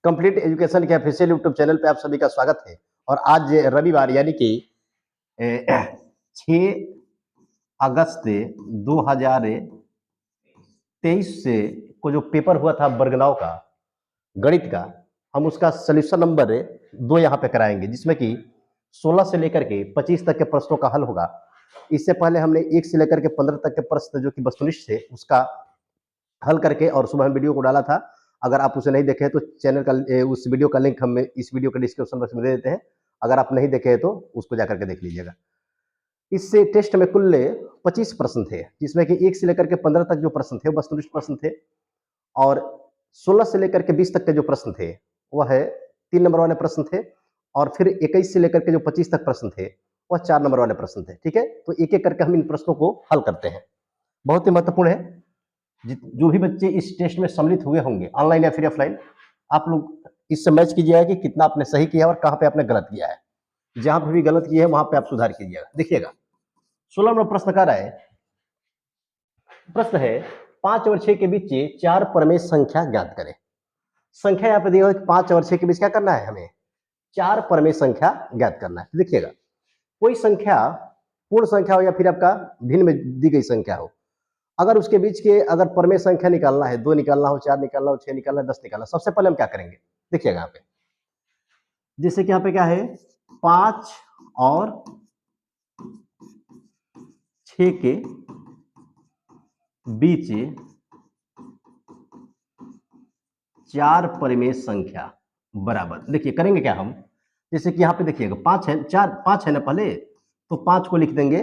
Complete education के official YouTube channel पे आप सभी का स्वागत है। और आज रविवार यानी कि 6 अगस्त 2023 से को जो पेपर हुआ था बरगनाव का गणित का, हम उसका सॉल्यूशन नंबर 2 यहाँ पे कराएंगे, जिसमें कि 16 से लेकर के 25 तक के प्रश्नों का हल होगा। इससे पहले हमने 1 से लेकर के 15 तक के प्रश्न जो कि वस्तुनिष्ठ थे उसका हल करके और सुबह हम वीडियो को डाला था। अगर आप उसे नहीं देखे हैं तो चैनल का उस वीडियो का लिंक हम इस वीडियो के डिस्क्रिप्शन बॉक्स में दे देते हैं। अगर आप नहीं देखे हैं तो उसको जाकर के देख लीजिएगा। इससे टेस्ट में कुल 25 प्रश्न थे, जिसमें कि 1 से लेकर के 15 तक जो प्रश्न थे वस्तुनिष्ठ प्रश्न थे, और 16 से लेकर के 20 तक के जो प्रश्न थे वह है 3 नंबर वाले प्रश्न थे, और फिर 21 से लेकर के जो 25 तक प्रश्न थे वह 4 नंबर वाले प्रश्न थे। ठीक है, तो एक एक करके हम इन प्रश्नों को हल करते हैं। बहुत ही महत्वपूर्ण है। जो भी बच्चे इस टेस्ट में सम्मिलित हुए होंगे, ऑनलाइन या फिर ऑफलाइन, आप लोग इससे मैच कीजिएगा कि कितना आपने सही किया और कहाँ पे आपने गलत किया है। जहां पे भी गलत किया है वहां पे आप सुधार कीजिएगा। देखिएगा 16 नंबर प्रश्न का है, प्रश्न है 5 और 6 के बीच 4 परमेय संख्या ज्ञात करें। संख्या यहाँ पे दिया हुआ है 5 और 6 के बीच क्या करना है, हमें 4 परमेय संख्या ज्ञात करना है। देखिएगा कोई संख्या पूर्ण संख्या हो या फिर आपका भिन्न में दी गई संख्या हो, अगर उसके बीच के अगर परमेय संख्या निकालना है, 2 निकालना हो, 4 निकालना हो, 6 निकालना है, 10 निकालना, सबसे पहले हम क्या करेंगे, देखिएगा यहाँ पे, जैसे कि यहाँ पे क्या है 5 और 6 के बीच 4 परमेय संख्या बराबर, देखिए करेंगे क्या हम, जैसे कि यहाँ पे देखिएगा 5 है, 5 है ना पहले, तो 5 को लिख देंगे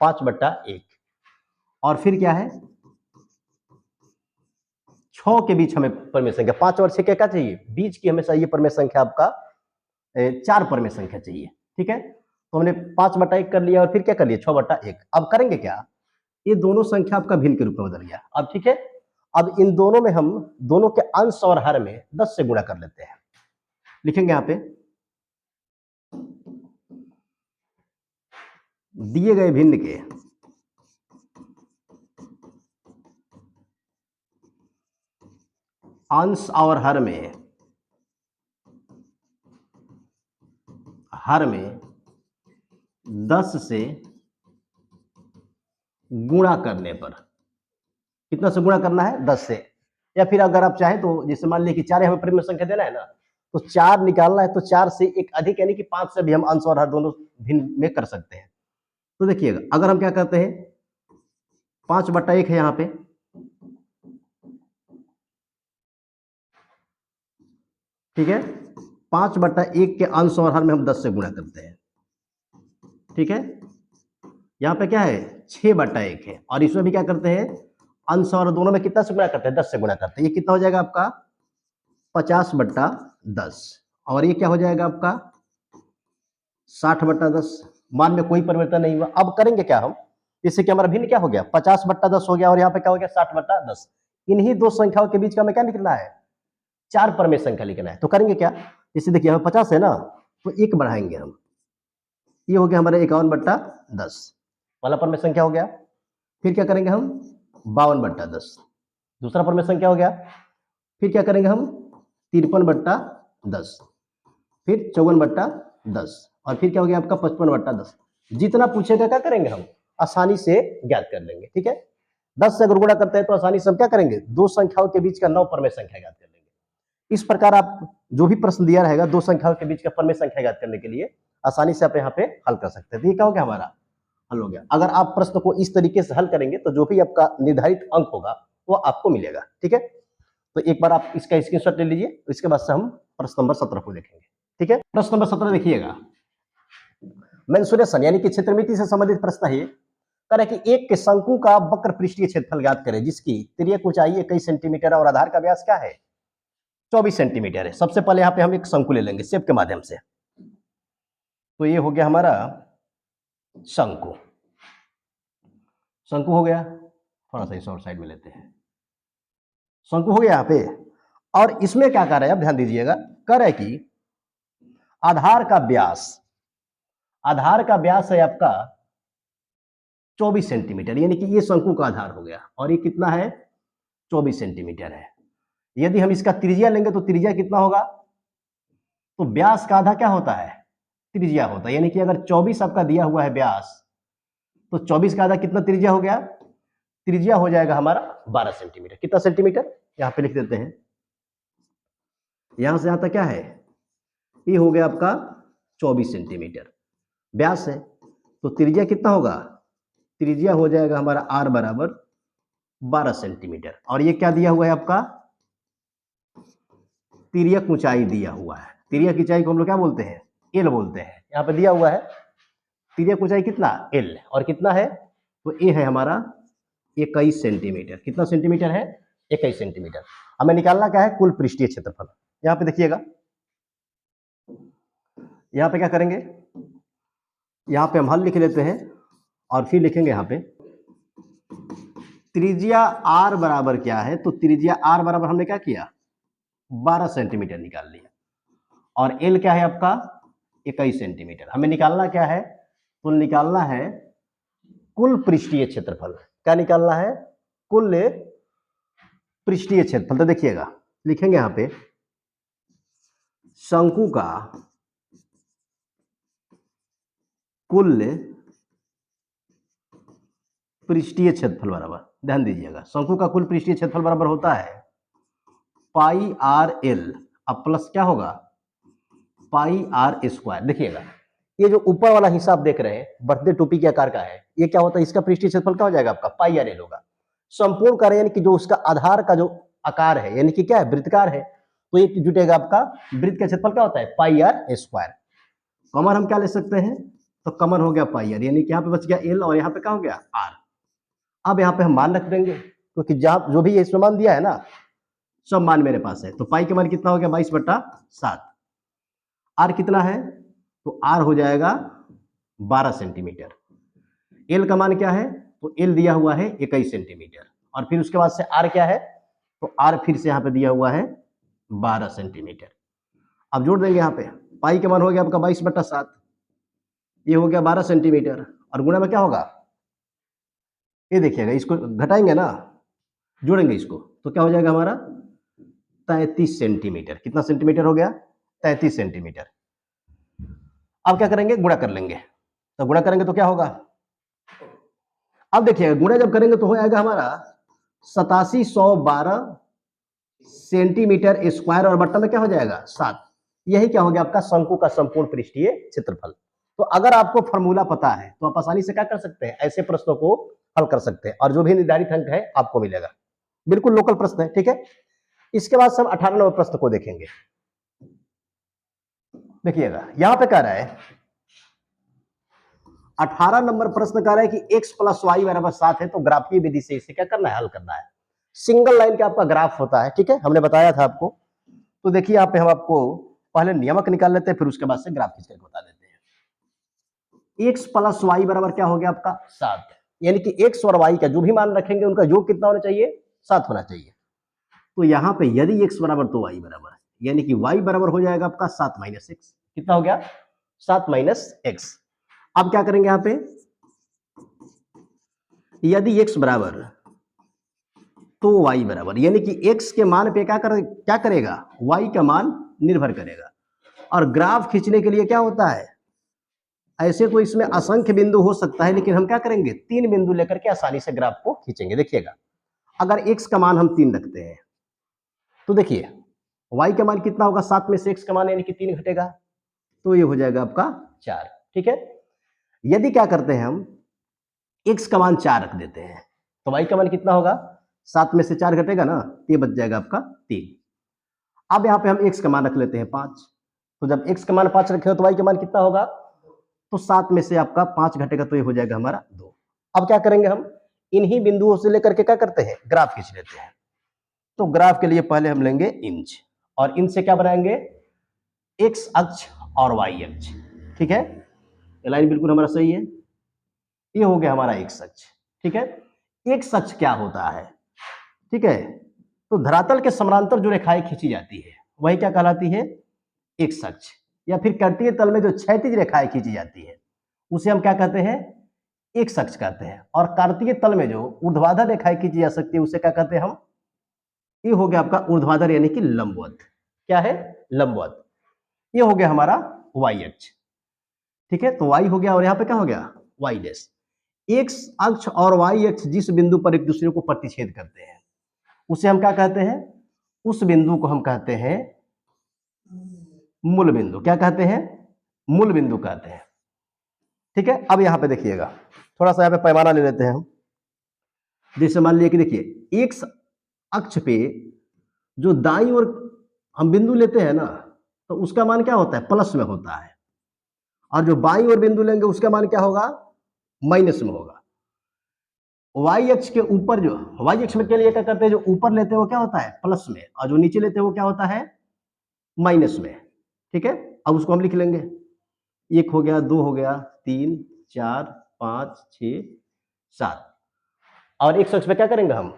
5/1, और फिर क्या है 6 के बीच हमें परमेय संख्या, 5 और 6 क्या चाहिए, बीच की हमें चाहिए परमेय संख्या आपका 4 परमेय संख्या चाहिए। ठीक है, तो हमने 5/1 कर लिया और फिर क्या कर लिया 6/1। अब करेंगे क्या, ये दोनों संख्या आपका भिन्न के रूप में बदल गया। अब ठीक है, अब इन दोनों में हम दोनों के अंश और हर में 10 से गुणा कर लेते हैं। लिखेंगे यहाँ पे दिए गए भिन्न के अंश और हर में 10 से गुणा करने पर, कितना से गुणा करना है 10 से, या फिर अगर आप चाहें तो जैसे मान लीजिए कि 4 हमें परमेय संख्या देना है ना, तो 4 निकालना है तो 4 से एक अधिक यानी कि 5 से भी हम अंश और हर दोनों भिन्न में कर सकते हैं। तो देखिएगा अगर हम क्या करते हैं 5/1 है यहाँ पे, ठीक है, 5/1 के अंश और हर में हम 10 से गुणा करते हैं। ठीक है, यहाँ पे क्या है 6/1 है, और इसमें भी क्या करते हैं अंश और दोनों में कितना से गुणा करते हैं 10 से गुणा करते हैं। ये कितना हो जाएगा आपका 50/10, और ये क्या हो जाएगा आपका 60/10। मान में कोई परिवर्तन नहीं हुआ। अब करेंगे क्या हम, जैसे कि हमारा भिन्न क्या हो गया 50/10 हो गया, और यहाँ पे क्या हो गया 60/10। इन्हीं दो संख्याओं के बीच का हमें क्या लिखना है 4 परमेय संख्या लिखना है। तो करेंगे क्या, जैसे देखिए हमें 50 है ना, तो 1 बढ़ाएंगे हम, ये हो गया हमारा 51/10 वाला परमेय संख्या हो गया। फिर क्या करेंगे हम 52/10, दूसरा परमेय संख्या हो गया। फिर क्या करेंगे हम 53/10, फिर 54/10, और फिर क्या हो गया आपका 55/10। जितना पूछेगा क्या करेंगे हम आसानी से ज्ञात कर लेंगे। ठीक है, 10 से अगर गुणा करते हैं तो आसानी से हम क्या करेंगे दो संख्याओं के बीच का 9 परमेय संख्या ज्ञात कर लेंगे। इस प्रकार आप जो भी प्रश्न दिया रहेगा दो संख्याओं के बीच का परमेय संख्या ज्ञात करने के लिए आसानी से आप यहाँ पे हल कर सकते हैं। तो ये क्या हो गया हमारा हल हो गया। अगर आप प्रश्न को इस तरीके से हल करेंगे तो जो भी आपका निर्धारित अंक होगा वो आपको मिलेगा। ठीक है, तो एक बार आप इसका स्क्रीनशॉट ले लीजिए, इसके बाद से हम प्रश्न नंबर 17 को देखेंगे। ठीक है, प्रश्न नंबर 17 देखिएगा, मेंसुरेशन यानी कि क्षेत्रमिति से संबंधित प्रश्न है। कह कि एक के शंकु का वक्र पृष्ठीय क्षेत्रफल ज्ञात करें जिसकी तिर्यक ऊंचाई 21 सेंटीमीटर और आधार का व्यास क्या है 24 सेंटीमीटर है। सबसे पहले यहाँ पे हम एक शंकु ले लेंगे शेप के माध्यम से, तो ये हो गया हमारा शंकु। शंकु हो गया, थोड़ा सा इस और साइड में लेते हैं, शंकु हो गया यहाँ पे। और इसमें क्या कर रहा है आप ध्यान दीजिएगा, कर है कि आधार का व्यास है आपका 24 सेंटीमीटर, यानी कि ये शंकु का आधार हो गया, और ये कितना है 24 सेंटीमीटर है। यदि हम इसका त्रिज्या लेंगे तो त्रिज्या कितना होगा, तो व्यास का आधा क्या होता है, त्रिज्या होता है। यानी कि अगर 24 आपका दिया हुआ है व्यास, तो 24 का आधा कितना त्रिज्या हो गया, त्रिज्या हो जाएगा हमारा 12 सेंटीमीटर। कितना सेंटीमीटर, यहां पे लिख देते हैं, यहां से यहां तक क्या है, ये हो गया आपका 24 सेंटीमीटर व्यास है। तो त्रिज्या कितना होगा, त्रिज्या हो जाएगा हमारा आर बराबर 12 सेंटीमीटर। और ये क्या दिया हुआ है आपका, तिर्यक ऊंचाई दिया हुआ है। तिर्यक ऊंचाई को हम लोग क्या बोलते हैं, एल बोलते हैं। यहाँ पे दिया हुआ है तिर्यक ऊंचाई कितना, एल, और कितना है, तो ये है हमारा 21 सेंटीमीटर। कितना सेंटीमीटर है, 21 सेंटीमीटर। हमें निकालना क्या है, कुल पृष्ठीय क्षेत्रफल। यहाँ पे देखिएगा, यहाँ पे क्या करेंगे, यहाँ पे हम हल लिख लेते हैं और फिर लिखेंगे यहाँ पे त्रिज्या आर बराबर क्या है, तो त्रिज्या आर बराबर हमने क्या किया, 12 सेंटीमीटर निकाल लिया, और एल क्या है आपका 21 सेंटीमीटर। हमें निकालना क्या है, तो निकालना है कुल पृष्ठीय क्षेत्रफल। क्या निकालना है, कुल पृष्ठीय क्षेत्रफल। तो देखिएगा, लिखेंगे यहां पे शंकु का कुल पृष्ठीय क्षेत्रफल बराबर, ध्यान दीजिएगा, शंकु का कुल पृष्ठीय क्षेत्रफल बराबर होता है पाई आर एल अब प्लस क्या होगा, पाई आर स्क्वायर। देखिएगा, ये जो ऊपर वाला हिसाब देख रहे हैं बर्थडे टोपी के आकार का है, ये क्या होता है, इसका पृष्ठीय क्षेत्रफल क्या हो जाएगा आपका, पाई आर एल होगा। संपूर्ण कार्य यानी कि जो उसका आधार का जो आकार है, यानी कि क्या है, वृत्तकार है, तो ये जुटेगा आपका वृत्त का क्षेत्रफल क्या होता है, पाई आर स्क्वायर। कॉमन हम क्या ले सकते हैं, तो कॉमन हो गया पाई आर, यानी कि यहाँ पे बच गया एल और यहाँ पे क्या हो गया आर। अब यहाँ पे हम मान रख देंगे, क्योंकि जहां जो भी ये इसमें मान दिया है ना, सब मान मेरे पास है। तो पाई का मान कितना हो गया, 22/7। आर कितना है, तो आर हो जाएगा 12 सेंटीमीटर। एल का मान क्या है, तो एल दिया हुआ है 21 सेंटीमीटर, और फिर उसके बाद से आर क्या है, तो आर फिर से यहाँ पे दिया हुआ है 12 सेंटीमीटर। अब जोड़ देंगे यहाँ पे, पाई का मान हो गया आपका 22/7, ये हो गया 12 सेंटीमीटर, और गुणा में क्या होगा, ये देखिएगा, इसको घटाएंगे ना, जोड़ेंगे इसको, तो क्या हो जाएगा हमारा 33 सेंटीमीटर। कितना सेंटीमीटर हो गया, 33 सेंटीमीटर। अब क्या करेंगे, गुणा कर लेंगे, तो गुणा करेंगे तो क्या होगा, अब देखिएगा गुणा जब करेंगे तो हो जाएगा हमारा 8712 सेंटीमीटर स्क्वायर, और बट्टा में क्या हो जाएगा 7। यही क्या हो गया आपका शंकु का संपूर्ण पृष्ठीय क्षेत्रफल। तो अगर आपको फॉर्मूला पता है तो आप आसानी से क्या कर सकते हैं, ऐसे प्रश्नों को हल कर सकते हैं, और जो भी निर्धारित अंक है आपको मिलेगा। बिल्कुल लोकल प्रश्न है, ठीक है। इसके बाद हम 18 नंबर प्रश्न को देखेंगे। देखिएगा, यहां पे कह रहा है 18 नंबर प्रश्न कह रहा है कि x + y = 7 है, तो ग्राफीय विधि से इसे क्या करना है, हल करना है। सिंगल लाइन का आपका ग्राफ होता है, ठीक है, हमने बताया था आपको। तो देखिए यहाँ पे हम आपको पहले नियमक निकाल लेते हैं, फिर उसके बाद से ग्राफ खींच करके बता देते हैं। x + y = क्या हो गया आपका 7, यानी कि x और y का जो भी मान रखेंगे उनका योग कितना होना चाहिए, 7 होना चाहिए। तो यहाँ पे यदि x बराबर तो y बराबर, यानी कि y बराबर हो जाएगा आपका 7 - x। कितना हो गया, 7 - x। अब क्या करेंगे यहाँ पे, यदि x बराबर तो y बराबर, यानी कि x के मान पे क्या करेगा, y का मान निर्भर करेगा। और ग्राफ खींचने के लिए क्या होता है, ऐसे तो इसमें असंख्य बिंदु हो सकता है, लेकिन हम क्या करेंगे, 3 बिंदु लेकर के आसानी से ग्राफ को खींचेंगे। देखिएगा, अगर x का मान हम 3 रखते हैं, तो देखिए y का मान कितना होगा, 7 में से x का मान यानी कि 3 घटेगा, तो ये हो जाएगा आपका 4, ठीक है। यदि क्या करते हैं हम, x का मान 4 रख देते हैं, तो y का मान कितना होगा, 7 में से 4 घटेगा ना, ये बच जाएगा आपका 3। अब यहाँ पे हम x का मान रख लेते हैं 5, तो जब x का मान 5 रखे हो तो y का मान कितना होगा, तो 7 में से आपका 5 घटेगा, तो ये हो जाएगा हमारा 2। अब क्या करेंगे हम, इन्हीं बिंदुओं से लेकर के क्या करते हैं, ग्राफ खींच लेते हैं। तो ग्राफ के लिए पहले हम लेंगे इंच, और इंच से क्या बनाएंगे, x अक्ष और y अक्ष, ठीक है। ये लाइन बिल्कुल हमारा सही है, ये हो गया हमारा x अक्ष, ठीक है। x अक्ष क्या होता है, ठीक है, तो धरातल के समानांतर जो रेखाएं खींची जाती है वही क्या कहलाती है, x अक्ष। या फिर कर्तीय तल में जो क्षैतिज रेखाएं खींची जाती है उसे हम क्या कहते हैं, x अक्ष कहते हैं। और कार्तीय तल में जो ऊर्ध्वाधर रेखाएं खींची जा सकती है उसे क्या कहते हैं हम, ये हो गया आपका ऊर्ध्वाधर यानी कि लंबवत। क्या है? लंबवत। ये हो गया हमारा वाई अक्ष। ठीक है, तो वाई हो गया और यहाँ पे क्या हो गया? Y dash. एक्स अक्ष और वाई अक्ष जिस बिंदु पर एक दूसरे को प्रतिच्छेद करते हैं उसे हम क्या कहते हैं? उस बिंदु को हम कहते हैं मूल बिंदु। क्या कहते हैं? मूल बिंदु कहते हैं। ठीक है, अब यहां पे देखिएगा, थोड़ा सा यहां पे पैमाना ले लेते हैं हम। जैसे मान लिया कि देखिए एक्स अक्ष पे जो दाईं ओर हम बिंदु लेते हैं ना, तो उसका मान क्या होता है? प्लस में होता है। और जो बाईं ओर बिंदु लेंगे उसका मान क्या होगा? माइनस में होगा। वाई अक्ष के ऊपर जो वाई अक्ष में के लिए क्या करते हैं? जो ऊपर लेते हैं वो क्या होता है? प्लस में, और जो नीचे लेते हैं वो क्या होता है? माइनस में। ठीक है, अब उसको हम लिख लेंगे। एक हो गया, दो हो गया, 3 4 5 6 7। और एक अक्ष पे क्या करेंगे हम?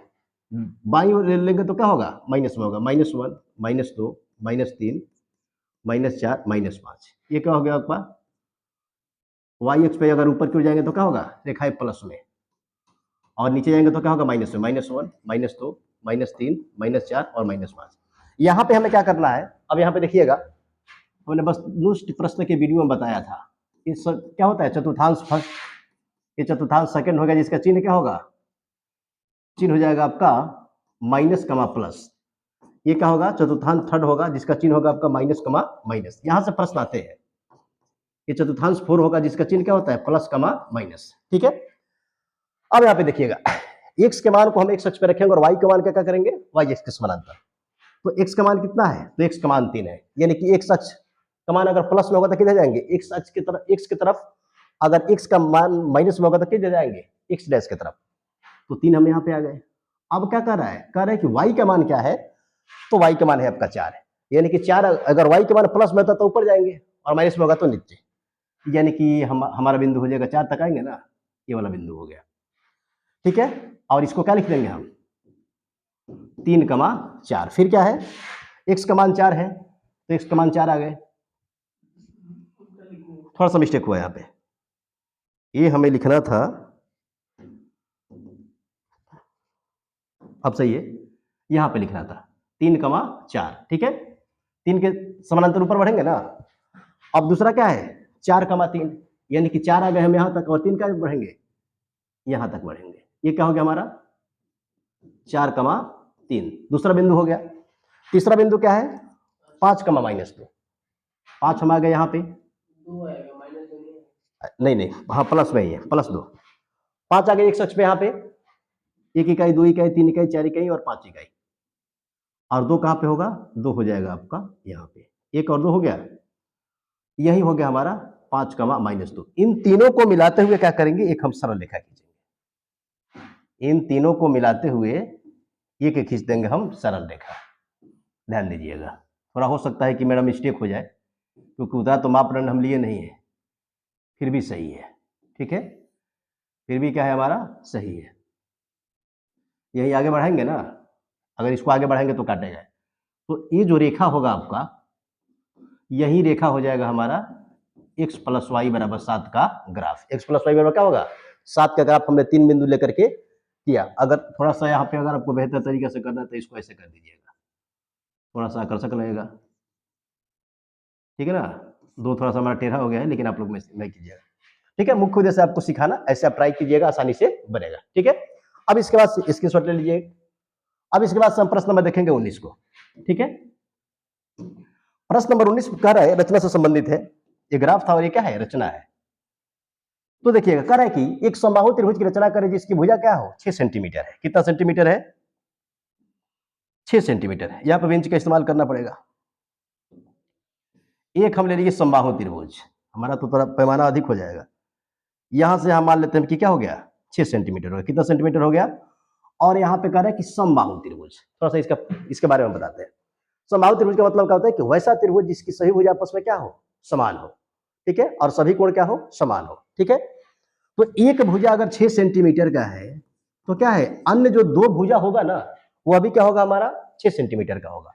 बाईं ओर ले लेंगे तो क्या होगा? माइनस में होगा। -1 -2 -3 -4 -5। ये क्या हो गया आपका? वाई अक्ष पे अगर ऊपर की ओर जाएंगे तो क्या होगा? रेखाएं प्लस में, और नीचे जाएंगे तो क्या होगा? माइनस में। -1 -2 -3 -4 और -5। यहाँ पे हमें क्या करना है? अब यहाँ पे देखिएगा, हमने बस नुष्ट प्रश्न के वीडियो में बताया था कि क्या होता है? चतुर्थांश फर्स्ट, ये चतुर्थांश सेकंड हो गया, जिसका चिन्ह क्या होगा? चिन्ह हो जाएगा आपका माइनस कमा प्लस। ये क्या होगा? चतुर्थांश थर्ड होगा, जिसका चिन्ह होगा आपका माइनस कमा माइनस। यहां से प्रश्न आते हैं। ये चतुर्थांश फोर होगा, जिसका चिन्ह क्या होता है? Plus comma minus. ठीक है, अब यहाँ पे देखिएगा, एक्स के मान को हम एक्स अक्ष पे रखेंगे और वाई के मान क्या करेंगे? वाई एक्स के समानांतर। तो एक्स का मान कितना है? तो एक्स का मान 3 है, यानी कि एक्स अक्ष का मान अगर प्लस में होगा तो किधर जाएंगे? एक्स अक्ष की तरफ, एक्स की तरफ। अगर एक्स का मान माइनस में होगा तो किधर जाएंगे? एक्स डैश की तरफ। तो 3 हम यहाँ पे आ गए। अब क्या कर रहा है? कह रहा है कि वाई का मान क्या है? तो वाई का मान है आपका 4 है, यानी कि 4 अगर वाई का मान प्लस में होता तो ऊपर जाएंगे और माइनस में होगा तो नीचे, यानी कि हमारा बिंदु हो जाएगा 4 तक आएंगे ना, ये वाला बिंदु हो गया। ठीक है, और इसको क्या लिख देंगे हम? 3,4। फिर क्या है? एक्स का मान 4 है तो एक्स का मान 4 आ गए। थोड़ा सा मिस्टेक हुआ यहाँ पे, ये हमें लिखना था, अब सही है, यहाँ पे लिखना था 3,4। ठीक है, 3 के समानांतर ऊपर बढ़ेंगे ना। अब दूसरा क्या है? 4,3, यानी कि 4 आ गए हम यहाँ तक, और 3 का बढ़ेंगे, यहाँ तक बढ़ेंगे। ये क्या हो गया हमारा? 4,3। दूसरा बिंदु हो गया। तीसरा बिंदु क्या है? 5,-2। 5 हम आ गए यहाँ पे, नहीं नहीं, हाँ प्लस में ही है, +2। 5 आ गए एक अक्ष पे यहाँ पे, 1 इकाई, 2 इकाई, 3 इकाई, 4 इकाई और 5 इकाई। और 2 कहाँ पे होगा? 2 हो जाएगा आपका यहाँ पे। 1 और 2 हो गया, यही हो गया हमारा 5,-2। इन तीनों को मिलाते हुए क्या करेंगे? एक हम सरल रेखा खींचेंगे। इन तीनों को मिलाते हुए एक खींच देंगे हम सरल रेखा। ध्यान दीजिएगा, थोड़ा हो सकता है कि मेरा मिस्टेक हो जाए, क्योंकि उतना तो मापदंड हम लिए नहीं है, फिर भी सही है। ठीक है, फिर भी क्या है हमारा? सही है। यही आगे बढ़ाएंगे ना, अगर इसको आगे बढ़ाएंगे तो काटेगा। तो ये जो रेखा होगा आपका, यही रेखा हो जाएगा हमारा x + y = 7 का ग्राफ। x + y बराबर क्या होगा? 7 का ग्राफ हमने 3 बिंदु लेकर के किया। अगर थोड़ा सा यहाँ पे अगर आपको बेहतर तरीके से करना है तो इसको ऐसे कर दीजिएगा, थोड़ा सा आकर्षक लगेगा। ठीक है ना, 2 थोड़ा सा हमारा टेढ़ा हो गया है, लेकिन आप लोग में नहीं कीजिएगा। ठीक है, मुख्य उद्देश्य आपको सिखाना, ऐसे आप ट्राई कीजिएगा, आसानी से बनेगा। ठीक है, अब इसके बाद स्क्रीनशॉट ले लीजिए। अब इसके बाद हम प्रश्न नंबर देखेंगे 19 को। ठीक है, प्रश्न नंबर 19 कह रहा है, रचना से संबंधित है। ये ग्राफ था और ये क्या है? रचना है। तो देखिएगा, कह रहा है कि एक समबाहु त्रिभुज की रचना करें जिसकी भुजा क्या हो? 6 सेंटीमीटर है। कितना सेंटीमीटर है? 6 सेंटीमीटर है। यहाँ पर बेंच का इस्तेमाल करना पड़ेगा। एक हम ले लीजिए समबाहु त्रिभुज, हमारा तो थोड़ा पैमाना अधिक हो जाएगा। यहां से हम मान लेते हैं कि क्या हो गया? 6 सेंटीमीटर हो गया। कितना सेंटीमीटर हो गया? और यहाँ पे कह रहा है कि समबाहु त्रिभुज, थोड़ा सा इसके बारे में बताते हैं। समबाहु त्रिभुज का मतलब क्या होता है? कि वैसा त्रिभुज जिसकी सही भुजा आपस में क्या हो? समान हो। ठीक है, और सभी कोण क्या हो? समान हो। ठीक है, तो एक भुजा अगर 6 सेंटीमीटर का है तो क्या है? अन्य जो 2 भुजा होगा ना, वो अभी क्या होगा हमारा? 6 सेंटीमीटर का होगा।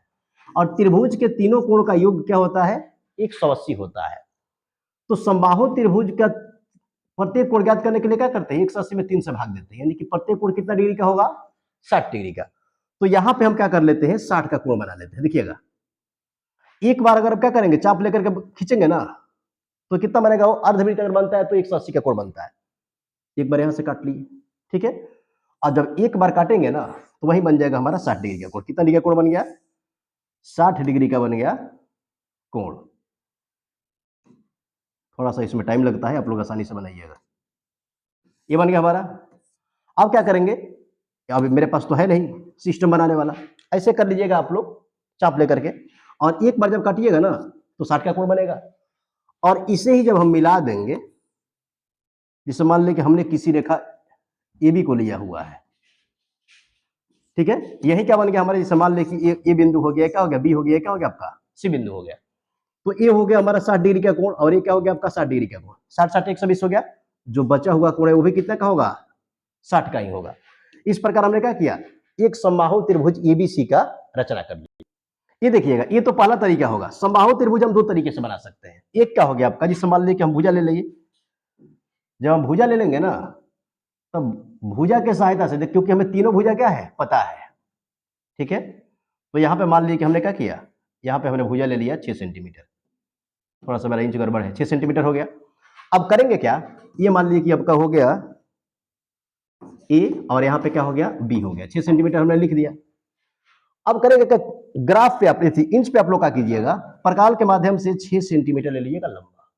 और त्रिभुज के तीनों कोण का योग क्या होता है? 180 होता है। तो समबाहु त्रिभुज का प्रत्येक कोण ज्ञात करने के लिए क्या करते हैं? 180 में 3 से भाग देते हैं, यानी कि प्रत्येक कोण कितना डिग्री का होगा? 60 डिग्री का। तो यहां पे हम क्या कर लेते हैं, 60 का कोण बना लेते हैं। देखिएगा एक बार अगर आप क्या करेंगे, चाप लेकर के खींचेंगे ना, तो कितना बनेगा, वो अर्धवृत्त अगर बनता है तो 180 का कोण बनता है। एक बार यहां से काट लिए, ठीक है। और जब एक बार काटेंगे ना, तो वही बन जाएगा हमारा 60 डिग्री का कोण। कितना डिग्री का कोण बन गया, 60 डिग्री का बन गया कोण। थोड़ा सा इसमें टाइम लगता है, आप लोग आसानी से बनाइएगा। ये बन गया हमारा। अब क्या करेंगे, अब मेरे पास तो है नहीं सिस्टम बनाने वाला, ऐसे कर लीजिएगा आप लोग चाप लेकर के, और एक बार जब काटिएगा ना तो 60 का कोण बनेगा। और इसे ही जब हम मिला देंगे, जैसे मान लें कि हमने किसी रेखा AB को लिया हुआ है, ठीक है, यही क्या बन गया हमारे, जैसे मान लें कि ए बिंदु हो गया, क्या हो गया, B हो गया, क्या हो गया आपका C बिंदु हो गया। तो ये हो गया हमारा 60 डिग्री का कोण, और ये क्या हो गया आपका 60 डिग्री का कोण। 60 60 120 हो गया। जो बचा हुआ कोण है वो भी कितना का होगा, 60 का ही होगा। इस प्रकार हमने क्या किया, एक समबाहु त्रिभुज ABC का रचना कर ली। ये देखिएगा, ये तो पहला तरीका होगा। समबाहु त्रिभुज हम दो तरीके से बना सकते हैं। एक क्या हो गया आपका, जिससे मान लीजिए कि हम भुजा ले लेंगे। जब हम भुजा ले लेंगे ना, तब भुजा के सहायता से, क्योंकि हमें तीनों भुजा क्या है पता है, ठीक है। तो यहाँ पे मान लीजिए कि हमने क्या किया, यहाँ पे हमने भुजा ले लिया 6 सेंटीमीटर, थोड़ा सा मेरा इंच गड़बड़ है, 6 सेंटीमीटर हो गया। अब करेंगे क्या, ये मान लीजिए कि आपका हो गया A, और यहाँ पे क्या हो गया B हो गया, 6 सेंटीमीटर हमने लिख दिया। अब करेंगे क्या, ग्राफ पे आप इंच पे आप लोग क्या कीजिएगा, प्रकाल के माध्यम से 6 सेंटीमीटर ले लीजिएगा लंबा,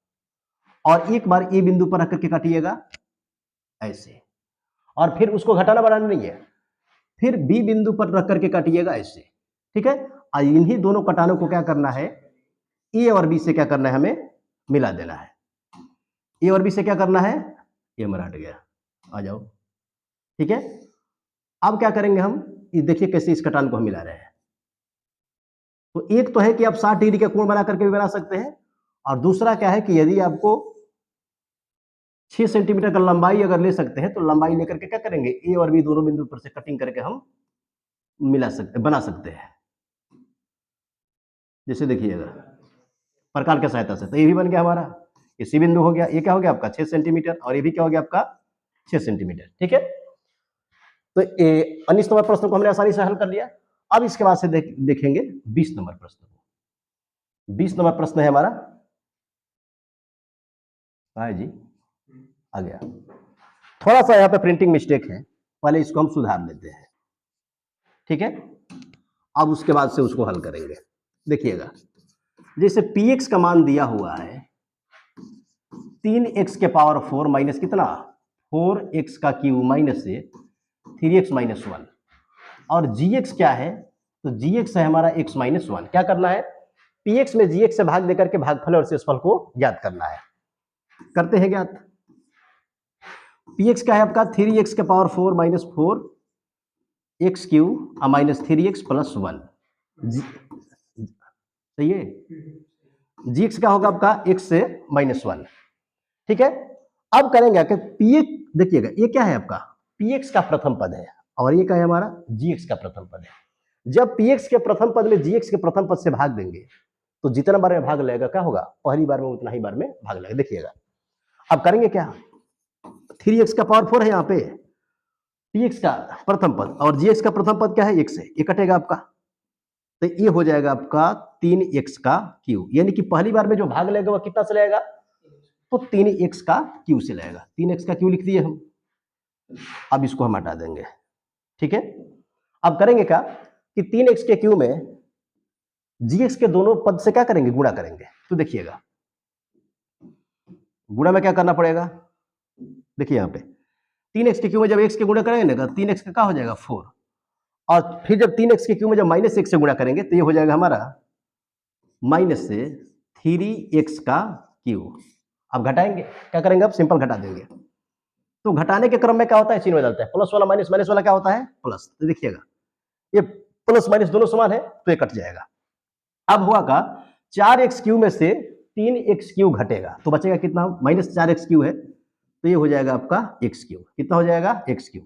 और एक बार A बिंदु पर रख करके काटिएगा ऐसे, और फिर उसको घटाना बढ़ाना नहीं है, फिर B बिंदु पर रख करके काटिएगा ऐसे, ठीक है। और इन्हीं दोनों कटानों को क्या करना है, A और B से क्या करना है, हमें मिला देना है। A और B से क्या करना है, ये हमारा हट गया, आ जाओ, ठीक है। अब क्या करेंगे हम, ये देखिए कैसे इस कटान को हम मिला रहे हैं। तो एक तो है कि आप 60 डिग्री का कोण बना करके भी बना सकते हैं, और दूसरा क्या है कि यदि आपको 6 सेंटीमीटर का लंबाई अगर ले सकते हैं, तो लंबाई लेकर के क्या करेंगे, ए और बी दोनों बिंदु पर से कटिंग करके हम मिला सकते, बना सकते हैं। जैसे देखिएगा प्रकार की सहायता से, तो ये भी बन गया हमारा, ये सी बिंदु हो गया, ये क्या हो गया आपका 6 सेंटीमीटर, और ये भी क्या हो गया आपका 6 सेंटीमीटर, ठीक है। तो 19 नंबर प्रश्न को हमने आसानी से हल कर लिया। अब इसके बाद से देखेंगे 20 नंबर प्रश्न को। 20 नंबर प्रश्न है हमारा, हाँ जी आ गया। थोड़ा सा यहाँ पे प्रिंटिंग मिस्टेक है, पहले इसको हम सुधार लेते हैं, ठीक है। अब उसके बाद से उसको हल करेंगे। देखिएगा, जैसे px का मान दिया हुआ है 3x के पावर 4 माइनस कितना 4x का क्यूब माइनस से 3x माइनस 1, और gx क्या है, तो gx है हमारा x माइनस 1। क्या करना है, px में gx से भाग देकर के भागफल और शेषफल को ज्ञात करना है। करते हैं ज्ञात। px क्या है आपका 3x के power 4 minus 4x cube minus 3x plus 1, सही है। gx क्या होगा आपका x से माइनस 1, ठीक है। अब करेंगे कि px, देखिएगा ये क्या है आपका px का प्रथम पद है, और ये क्या है हमारा gx का प्रथम पद है। जब px के प्रथम पद में gx के प्रथम पद से भाग देंगे, तो जितना बार में भाग लगेगा क्या होगा, पहली बार में उतना ही बार में भाग लगेगा। देखिएगा अब करेंगे क्या, 3x का पावर 4 है यहाँ पे px का प्रथम पद, और gx का प्रथम पद क्या है x है, ये कटेगा आपका, तो ये हो जाएगा आपका 3x का क्यूब, यानी कि पहली बार में जो भाग लगेगा वो कितना से लगेगा, तो 3x का क्यू से लगेगा। 3x का क्यू लिख दिए हम। अब इसको हम हटा देंगे, ठीक है। अब करेंगे क्या कि 3x के क्यू में gx के दोनों पद से क्या करेंगे, गुणा करेंगे। तो देखिएगा गुणा में क्या करना पड़ेगा, देखिए यहाँ पे 3x के क्यू में जब x के गुणा करेंगे ना, 3x का क्या हो जाएगा 4, और फिर जब 3x के क्यू में जब माइनस 1 से गुणा करेंगे, तो ये हो जाएगा हमारा माइनस से 3x का क्यू। अब घटाएंगे, क्या करेंगे, अब सिंपल घटा देंगे। तो घटाने के क्रम में क्या होता है, चिन्ह बदलता है, प्लस वाला माइनस, माइनस वाला क्या होता है प्लस। तो देखिएगा ये प्लस माइनस दोनों समान है, तो ये कट जाएगा। अब हुआ का 4x क्यू में से 3x क्यू घटेगा, तो बचेगा कितना, माइनस 4x क्यू है, तो ये हो जाएगा आपका x क्यू। कितना हो जाएगा x क्यू,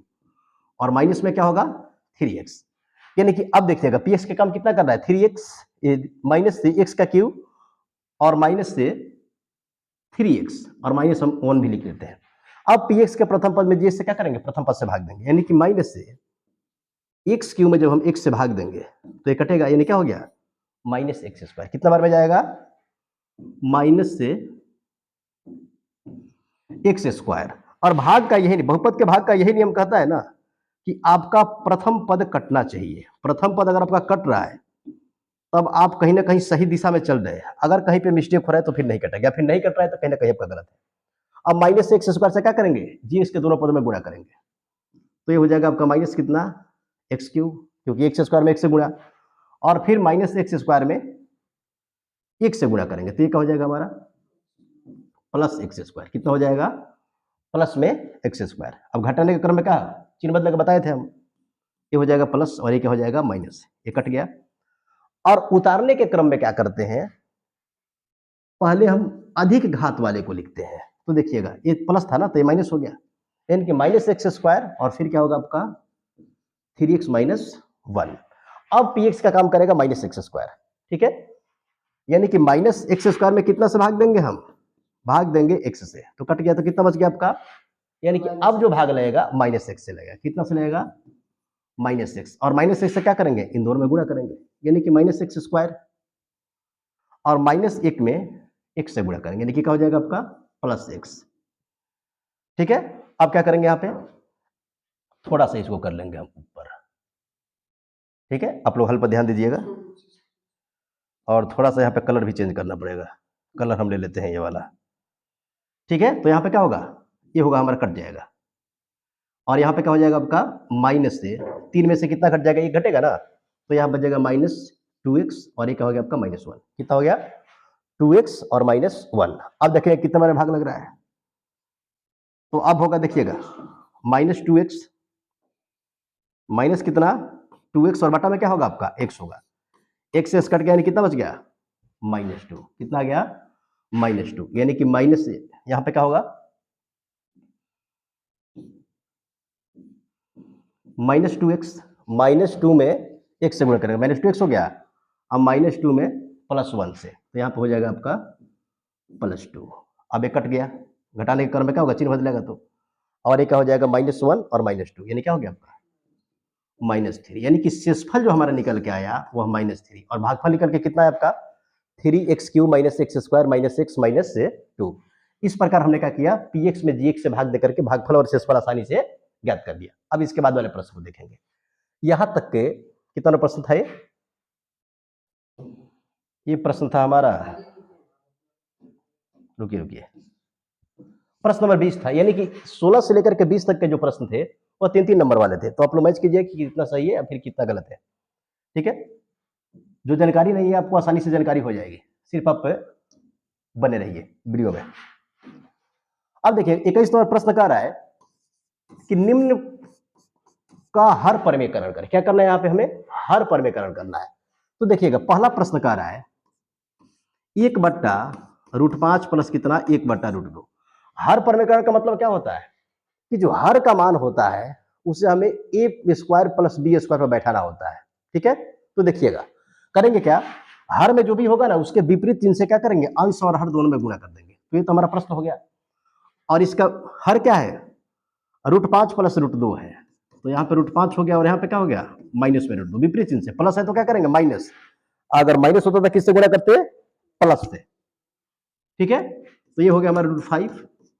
और माइनस में क्या होगा 3x। यानी कि अब देखिएगा px के काम कितना कर रहा है 3x माइनस से x का क्यूब, और माइनस से 3x, और माइनस हम 1 भी लिख लेते हैं। अब px के प्रथम पद में gx से क्या करेंगे, प्रथम पद से भाग देंगे, यानी कि माइनस से एक्स क्यू में जब हम एक्स से भाग देंगे तो ये कटेगा, यानी क्या हो गया माइनस एक्स स्क्वायर। कितना बार में जाएगा, माइनस से एक्स स्क्वायर। और भाग का यही, बहुपद के भाग का यही नियम कहता है ना कि आपका प्रथम पद कटना चाहिए। प्रथम पद अगर आपका कट रहा है तब आप कहीं ना कहीं सही दिशा में चल रहे हैं। अगर कहीं पे मिस्टेक हो रहा है तो फिर नहीं कटेगा, फिर नहीं कट रहा है तो कहीं ना कहीं आपका गलत है। अब माइनस एक्स स्क्वायर से क्या करेंगे, जी इसके दोनों पदों में गुणा करेंगे, तो ये हो जाएगा आपका माइनस कितना एक्स क्यूब, क्योंकि एक्स स्क्वायर में एक्स से गुणा, और फिर माइनस एक्स स्क्वायर में एक से गुणा करेंगे, तो ये क्या हो जाएगा हमारा प्लस एक्स स्क्वायर। कितना हो जाएगा, प्लस में एक्स स्क्वायर। अब घटाने के क्रम में क्या चिन्ह बदल के बताए थे हम, ये हो जाएगा प्लस और ये क्या हो जाएगा माइनस, ये कट गया। और उतारने के क्रम में क्या करते हैं, पहले हम अधिक घात वाले को लिखते हैं। तो देखिएगा ये प्लस था ना तो ये माइनस हो गया, यानी कि माइनस एक्स स्क्वायर और फिर क्या होगा आपका 3x माइनस 1। अब px का काम करेगा माइनस एक्स स्क्वायर, ठीक है, यानी कि माइनस एक्स स्क्वायर में कितना से भाग देंगे हम, भाग देंगे x से, तो कट गया, तो कितना बच गया आपका, यानी कि अब जो भाग लगेगा माइनस एक्स से लगेगा। कितना से लगेगा, माइनस एक्स, और माइनस एक्स से क्या करेंगे, इन दोनों में गुणा करेंगे, यानी कि माइनस एक्स स्क्वायर, और माइनस एक में एक्स से गुणा करेंगे, यानी कि क्या हो जाएगा आपका प्लस एक्स। ठीक है, अब क्या करेंगे, यहाँ पे थोड़ा सा इसको कर लेंगे हम ऊपर, ठीक है, आप लोग हल पर ध्यान दीजिएगा, और थोड़ा सा यहाँ पे कलर भी चेंज करना पड़ेगा, कलर हम ले लेते हैं ये वाला, ठीक है। तो यहाँ पे क्या होगा, ये होगा हमारा कट जाएगा, और यहाँ पे क्या हो जाएगा आपका माइनस से 3 में से कितना घट जाएगा, ये घटेगा ना, तो यहाँ बचेगा माइनस 2x, और ये क्या हो गया आपका माइनस 1। कितना हो गया 2x और माइनस 1। अब देखिए कितना मेरा भाग लग रहा है, तो अब होगा देखिएगा माइनस 2x माइनस कितना 2x, और बटा में क्या होगा आपका x होगा, x से कट गया यानी कितना बच गया माइनस 2। कितना आ गया माइनस 2, यानी कि माइनस, यहाँ पे क्या होगा माइनस 2x, माइनस 2 में x से गुणा करेंगे, माइनस 2x हो गया, अब माइनस 2 में प्लस 1 से, तो यहाँ पे हो जाएगा आपका प्लस 2। अब ये कट गया, घटाने के क्रम में क्या होगा, चिन्ह बदलेगा तो, और ये क्या हो जाएगा माइनस 1 और माइनस 2, यानी क्या हो गया आपका माइनस 3, यानी कि शेषफल जो हमारा निकल के आया वह माइनस 3, और भागफल निकल के कितना है आपका 3x Q minus x square minus x minus 2। इस प्रकार हमने क्या किया, px में gx से भाग देकर के भागफल और शेषफल आसानी से ज्ञात कर दिया। अब इसके बाद वाले प्रश्न को देखेंगे, यहां तक के कितना प्रश्न था, ये प्रश्न था हमारा, रुकिए रुकिए, प्रश्न नंबर 20 था, यानी कि 16 से लेकर के 20 तक के जो प्रश्न थे वो 3-3 नंबर वाले थे। तो आप लोग मैच कीजिए कि कितना सही है या फिर कितना गलत है, ठीक है। जो जानकारी नहीं है आपको आसानी से जानकारी हो जाएगी, सिर्फ आप बने रहिए वीडियो में। अब देखिए 21 नंबर प्रश्न कह रहा है कि निम्न का हर परमीकरण करें। क्या करना है यहाँ पे, हमें हर परमीकरण करना है। तो देखिएगा पहला प्रश्न कह रहा है 1/√5 प्लस कितना 1/√2। हर परमीकरण का मतलब क्या होता है कि जो हर का मान होता है उसे हमें a square plus b square पर बैठाना होता है, ठीक है। तो देखिएगा करेंगे क्या, हर में जो भी होगा ना उसके विपरीत चिन्ह से क्या करेंगे, अंश और हर दोनों में गुणा कर देंगे। तो ये तो हमारा प्रश्न हो गया, और इसका हर क्या है, √5 प्लस √2 है, तो यहाँ पे √5 हो गया, और यहाँ पे क्या हो गया माइनस में √2, विपरीत चिन्ह से, प्लस है तो क्या करेंगे माइनस, अगर माइनस होता था किससे गुणा करते हैं, प्लस से, ठीक है। तो ये हो गया हमारा √5,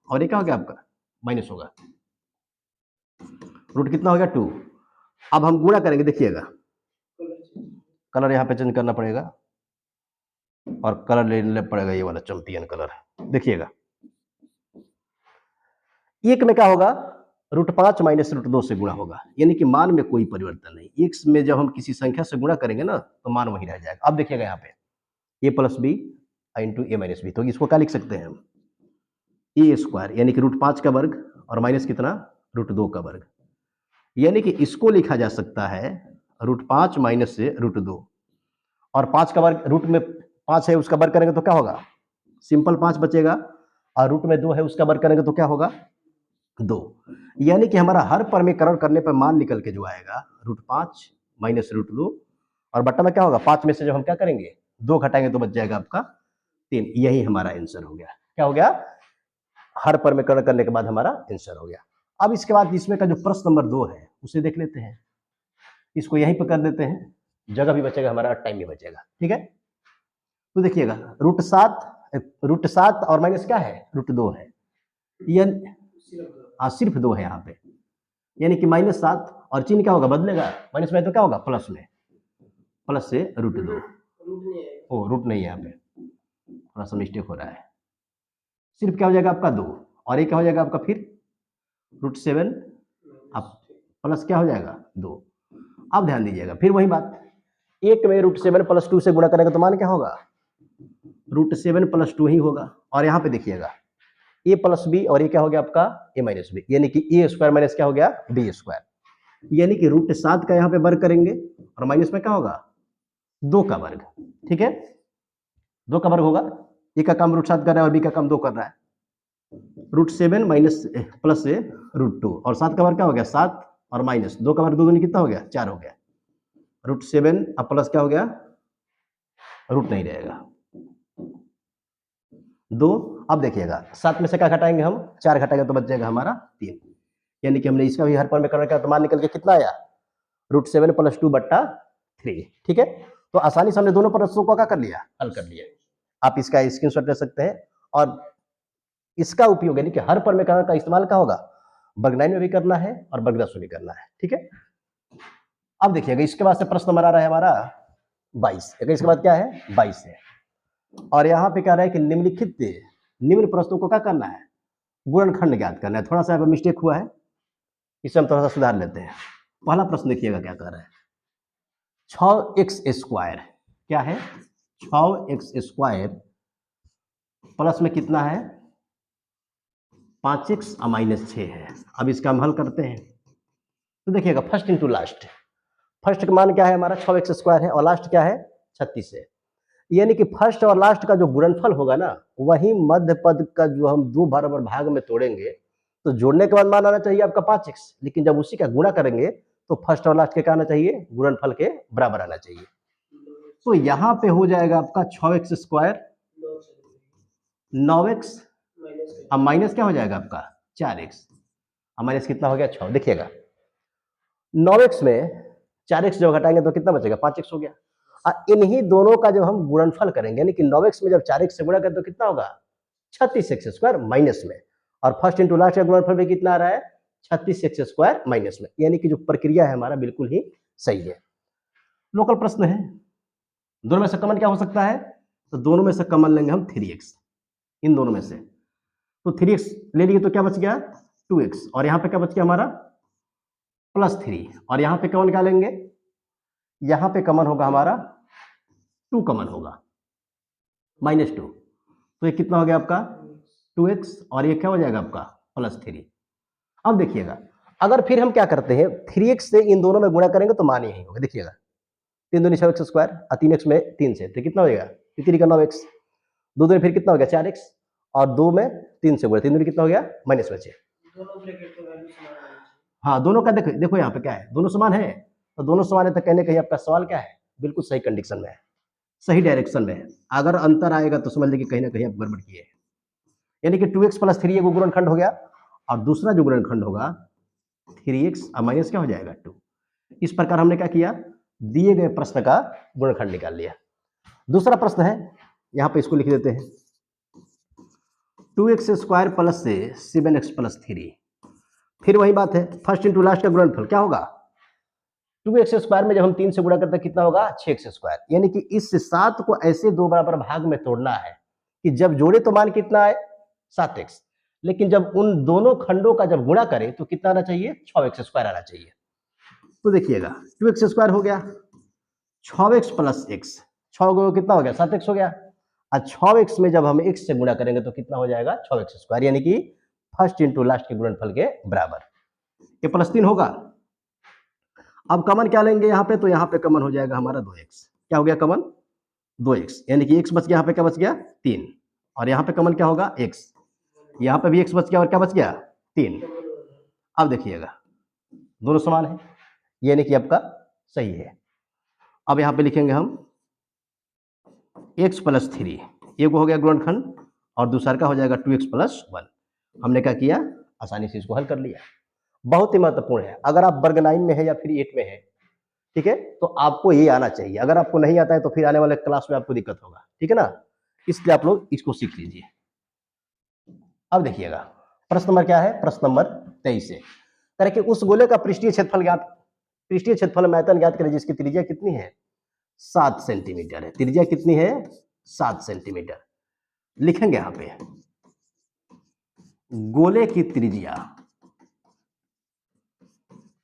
और ये क्या हो गया आपका माइनस होगा, रूट कितना हो गया 2। अब हम गुणा करेंगे, देखिएगा कलर यहाँ पे चेंज करना पड़ेगा, और कलर लेना पड़ेगा ये वाला चैंपियन कलर। देखिएगा एक में क्या होगा, √5 माइनस √2 से गुणा होगा, यानी कि मान में कोई परिवर्तन नहीं। x में जब हम किसी संख्या से गुणा करेंगे ना तो मान वही रह जाएगा। अब देखिएगा यहाँ पे a plus B into a minus B, तो इसको क्या लिख सकते हैं हम a स्क्वायर, यानी कि √5 का वर्ग और माइनस कितना √2 का वर्ग, यानी कि इसको लिखा जा सकता है √5 माइनस से √2, और 5 का वर्ग, रूट में 5 है उसका वर्ग करेंगे तो क्या होगा सिंपल 5 बचेगा, और रूट में 2 है उसका वर्ग करेंगे तो क्या होगा 2। यानी कि हमारा हर परमीकरण करने पर मान निकल के जो आएगा √5 माइनस √2, और बट्टा में क्या होगा 5 में से जब हम क्या करेंगे 2 घटाएंगे तो बच जाएगा आपका 3। यही हमारा आंसर हो गया। क्या हो गया, हर परमीकरण करने के बाद हमारा आंसर हो गया। अब इसके बाद इसमें का जो प्रश्न नंबर 2 है उसे देख लेते हैं। इसको यहीं पर कर देते हैं, जगह भी बचेगा हमारा, टाइम भी बचेगा। ठीक है, तो देखिएगा √7 और माइनस क्या है, √2 है, सिर्फ 2 है यहाँ पे, यानी कि -7 और चिन्ह क्या होगा, बदलेगा, माइनस में तो क्या होगा, प्लस में, प्लस से √2। ओ रूट नहीं है यहाँ पे, थोड़ा सा मिस्टेक हो रहा है, सिर्फ क्या हो जाएगा आपका 2, और ये क्या हो जाएगा आपका फिर √7 अब प्लस क्या हो जाएगा 2। अब ध्यान दीजिएगा, फिर वही बात, एक में √7 + 2 से गुणा करेंगे तो मान क्या होगा, √7 + 2 ही होगा। और यहाँ पे देखिएगा a + b और ये क्या हो गया आपका a - b, यानी कि a² माइनस क्या हो गया b², यानी कि √7 का यहाँ पे वर्ग करेंगे और माइनस में क्या होगा 2 का वर्ग। ठीक है, 2 का वर्ग होगा, ए का काम √7 कर रहा है और बी का काम 2 कर रहा है, √7 माइनस प्लस से √2 और 7 का वर्ग क्या हो गया 7 और माइनस 2 का वर्ग 2 दूनी कितना हो गया 4 हो गया, √7 अब प्लस क्या हो गया, रूट नहीं रहेगा 2। अब देखिएगा 7 में से क्या घटाएंगे हम, 4 घटाएंगे तो बच जाएगा हमारा 3, यानी कि हमने इसका भी हर पर में कर रखा है, तो मान निकल के कितना आया √7 + 2/3। ठीक है, तो आसानी से हमने दोनों प्रश्नों को क्या कर लिया, हल कर लिया। आप इसका स्क्रीनशॉट ले सकते हैं और इसका उपयोग यानी कि हर पर में का इस्तेमाल क्या होगा, वर्ग 9 में भी करना है और वर्ग 10 में भी करना है। ठीक है, अब देखिएगा इसके बाद से प्रश्न नंबर आ रहा है हमारा 22, इसके बाद क्या है 22 है, और यहाँ पे कह रहा है कि निम्न प्रश्नों को क्या करना है, गुणनखंड ज्ञात करना है। थोड़ा सा मिस्टेक हुआ है, इसे हम थोड़ा सा सुधार लेते हैं। पहला प्रश्न देखिएगा क्या कह रहा है, 6x² क्या है, 6x² प्लस में कितना है 5x - 6 है। अब इसका हम हल करते हैं, तो देखिएगा फर्स्ट इंटू लास्ट, फर्स्ट का मान क्या है हमारा 6x² है और लास्ट क्या है 36 है, यानी कि फर्स्ट और लास्ट का जो गुणनफल होगा ना, वही मध्य पद का जो हम 2 बराबर भाग में तोड़ेंगे तो जोड़ने के बाद मान आना चाहिए आपका 5x, लेकिन जब उसी का गुणा करेंगे तो फर्स्ट और लास्ट के क्या आना चाहिए, गुणनफल के बराबर आना चाहिए। तो यहाँ पे हो जाएगा आपका 6x² 9x अब माइनस क्या हो जाएगा आपका 4x, अब माइनस कितना हो गया 6। देखिएगा 9x में 4x जब घटाएंगे तो कितना बचेगा 5x हो गया, और इन्हीं दोनों का जब हम गुणनफल करेंगे यानी कि 9x में जब 4x से गुणा करें तो कितना होगा 36x² माइनस में, और फर्स्ट इंटू लास्ट का गुणनफल भी कितना आ रहा है 36x² माइनस में, यानी कि जो प्रक्रिया है हमारा बिल्कुल ही सही है। लोकल प्रश्न है, दोनों में से कॉमन क्या हो सकता है, तो दोनों में से कॉमन लेंगे हम 3x, इन दोनों में से, तो 3x ले लिए तो क्या बच गया 2x, और यहाँ पे क्या बच गया हमारा +3, और यहाँ पे कॉमन क्या लेंगे, यहाँ पे कॉमन होगा हमारा 2 कॉमन होगा -2, तो ये कितना हो गया आपका 2x, और ये क्या हो जाएगा आपका +3। अब देखिएगा अगर फिर हम क्या करते हैं 3x से इन दोनों में गुणा करेंगे तो मान यही होगा, देखिएगा 3 दूनी 6x² और 3x में 3 से तो कितना हो जाएगा 3 का 9x, 2 दूनी फिर कितना हो गया 4x, और 2 में 3 से गुणा 3 दूनी कितना हो गया -6। हाँ दोनों का देखो देखो यहाँ पे क्या है, दोनों समान है, तो दोनों समान है तो कहने कहीं आपका सवाल क्या है, बिल्कुल सही कंडीशन में है, सही डायरेक्शन में है। अगर अंतर आएगा तो समझ लीजिए कहीं ना कहीं आप गड़बड़ किए, यानी कि 2x + 3 वो गुणनखंड हो गया, और दूसरा जो गुणनखंड होगा 3x और माइनस क्या हो जाएगा 2। इस प्रकार हमने क्या किया, दिए गए प्रश्न का गुणनखंड निकाल लिया। दूसरा प्रश्न है, यहाँ पे इसको लिख देते हैं 2x² प्लस से 7x + 3, फिर वही बात है फर्स्ट इंटू लास्ट का गुणनफल क्या होगा 2x² में जब हम 3 से गुणा करते हैं कितना होगा 6x², यानी कि इस 7 को ऐसे 2 बराबर भाग में तोड़ना है कि जब जोड़े तो मान कितना है 7x, लेकिन जब उन दोनों खंडों का जब गुणा करें तो कितना आना चाहिए 6x² आना चाहिए। तो देखिएगा 2x² हो गया 6x + x, 6 कितना हो गया 7x हो गया, और 6x में जब हम x से गुणा करेंगे तो कितना हो जाएगा 6x², यानी कि फर्स्ट इंटू लास्ट के गुणनफल के बराबर, ये +3 होगा। अब कॉमन क्या लेंगे यहाँ पे, तो यहाँ पे कॉमन हो जाएगा हमारा 2x, क्या हो गया कॉमन 2x, यानी कि x बच गया, यहाँ पे क्या बच गया 3, और यहाँ पे कॉमन क्या होगा x, यहाँ पे भी x बच गया और क्या बच गया 3। अब देखिएगा दोनों समान है, यानी कि आपका सही है। अब यहाँ पे लिखेंगे हम x + 3, एक हो गया गुणनखंड और दूसरा का हो जाएगा 2x + 1। हमने क्या किया आसानी से इसको हल कर लिया। बहुत ही महत्वपूर्ण है, अगर आप वर्ग 9 में है या फिर 8 में है ठीक है, तो आपको ये आना चाहिए। अगर आपको नहीं आता है तो फिर आने वाले क्लास में आपको दिक्कत होगा, ठीक है ना। इसलिए आप लोग इसको सीख लीजिए। अब देखिएगा प्रश्न नंबर क्या है, प्रश्न नंबर 23 है। कह रहे कि उस गोले का पृष्ठीय क्षेत्रफल ज्ञात, पृष्ठीय क्षेत्रफल में आयतन ज्ञात करें जिसकी त्रिज्या कितनी है, 7 सेंटीमीटर है। त्रिज्या कितनी है, 7 सेंटीमीटर। लिखेंगे यहां पे गोले की त्रिज्या